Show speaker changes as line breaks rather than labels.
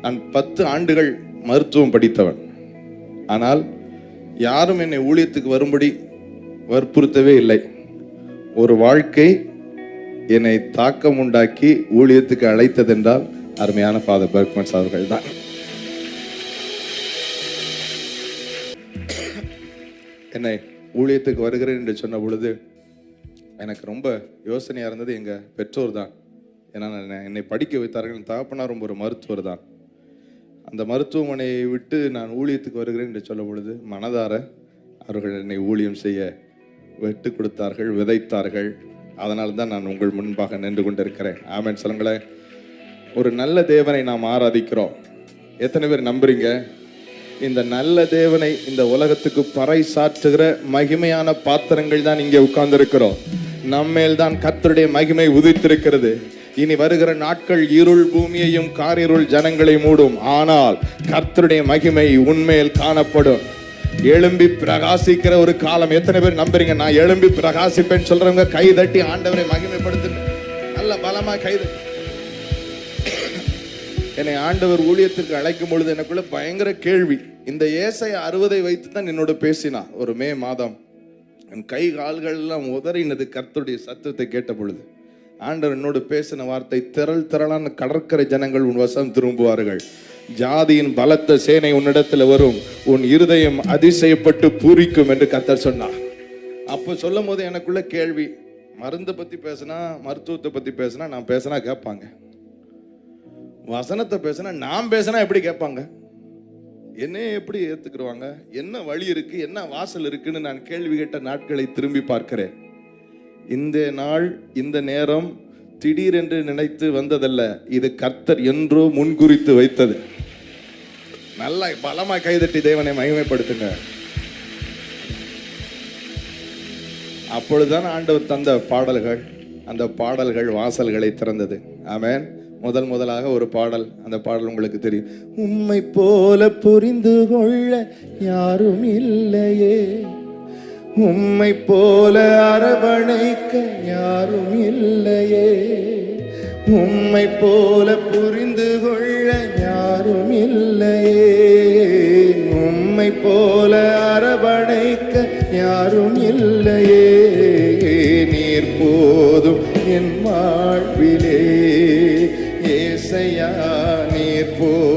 நான் 10 ஆண்டுகள் மருத்துவம் படித்தவன். ஆனால் யாரும் என்னை ஊழியத்துக்கு வரும்படி வற்புறுத்தவே இல்லை. ஒரு வாழ்க்கை என்னை தாக்கம் உண்டாக்கி ஊழியத்துக்கு அழைத்ததென்றால் அருமையான ஃபாதர் பெர்க்மன்ஸ் அவர்கள் தான். என்னை ஊழியத்துக்கு வருகிறேன் என்று சொன்ன பொழுது எனக்கு ரொம்ப யோசனையாக இருந்தது எங்கள் பெற்றோர் தான். ஏன்னா என்னை படிக்க வைத்தார்கள். என் தகப்பனார் ரொம்ப ஒரு மருத்துவர் தான். அந்த மருத்துவமனையை விட்டு நான் ஊழியத்துக்கு வருகிறேன் என்று சொல்ல பொழுது மனதார அவர்கள் என்னை ஊழியம் செய்ய விட்டு கொடுத்தார்கள், விதைத்தார்கள். அதனால தான் நான் உங்கள் முன்பாக நின்று கொண்டிருக்கிறேன். ஆமென் சொல்லுங்களேன். ஒரு நல்ல தேவனை நாம் ஆராதிக்கிறோம். எத்தனை பேர் நம்புறீங்க? இந்த நல்ல தேவனை இந்த உலகத்துக்கு பறை சாற்றுகிற மகிமையான பாத்திரங்கள் தான் இங்கே உட்கார்ந்திருக்கிறோம். நம்மேல் தான் கர்த்தருடைய மகிமை உதித்திருக்கிறது. இனி வருகிற நாட்கள் இருள் பூமியையும் காரிருள் ஜனங்களை மூடும். ஆனால் கர்த்தருடைய மகிமை உன்மேல் காணப்படும். எழும்பி பிரகாசிக்கிற ஒரு காலம். எத்தனை பேர் நம்புறீங்க? நான் எழும்பி பிரகாசிப்பேன்னு சொல்றவங்க கை தட்டி ஆண்டவரை மகிமைப்படுத்து. நல்ல பலமா கை தட்டி. என்னை ஆண்டவர் ஊழியத்திற்கு அழைக்கும் பொழுது எனக்குள்ள பயங்கர கேள்வி. இந்த ஏசாயா 60 வைத்து தான் என்னோட பேசினா. ஒரு மே மாதம் என் கை கால்கள் எல்லாம் உதறினது கர்த்தருடைய சத்தத்தை கேட்ட பொழுது. ஆண்டவர் என்னோடு பேசின வார்த்தை, திரளான கடற்கரை ஜனங்கள் உன் வசம் திரும்புவார்கள், ஜாதியின் பலத்த சேனை உன்னிடத்துல வரும், உன் இருதயம் அதிசயப்பட்டு பூரிக்கும் என்று கர்த்தர் சொன்னார். அப்போ சொல்லும் போது எனக்குள்ள கேள்வி, மருந்தை பத்தி பேசினா, மருத்துவத்தை பத்தி பேசினா நான் பேசினா கேட்பாங்க, வசனத்தை பேசினா நான் பேசினா எப்படி கேட்பாங்க, என்ன எப்படி ஏத்துக்குருவாங்க, என்ன வழி இருக்கு, என்ன வாசல் இருக்குன்னு நான் கேள்வி கேட்ட நாட்களை திரும்பி பார்க்கிறேன். இந்த நாள் இந்த நேரம் திடீரென்று நினைத்து வந்ததல்ல. இது கர்த்தர் என்றோ முன்குறித்து வைத்தது. நல்லா பலமா கைதட்டி தேவனை மகிமைப்படுத்துங்க. அப்பொழுதுதான் ஆண்டவர் தந்த பாடல்கள், அந்த பாடல்கள் வாசல்களை திறந்தது. ஆமென். முதலாக ஒரு பாடல், அந்த பாடல் உங்களுக்கு தெரியும். உம்மை போல புரிந்து கொள்ள யாரும் இல்லையே, உம்மை போல அரவணைக்க யாரும் இல்லையே, உம்மை போல புரிந்து கொள்ள யாரும் இல்லையே, உம்மை போல அரவணைக்க யாரும் இல்லையே, நீர் போதும் என் வாழ்விலே ஏசையா, நீர் போதும்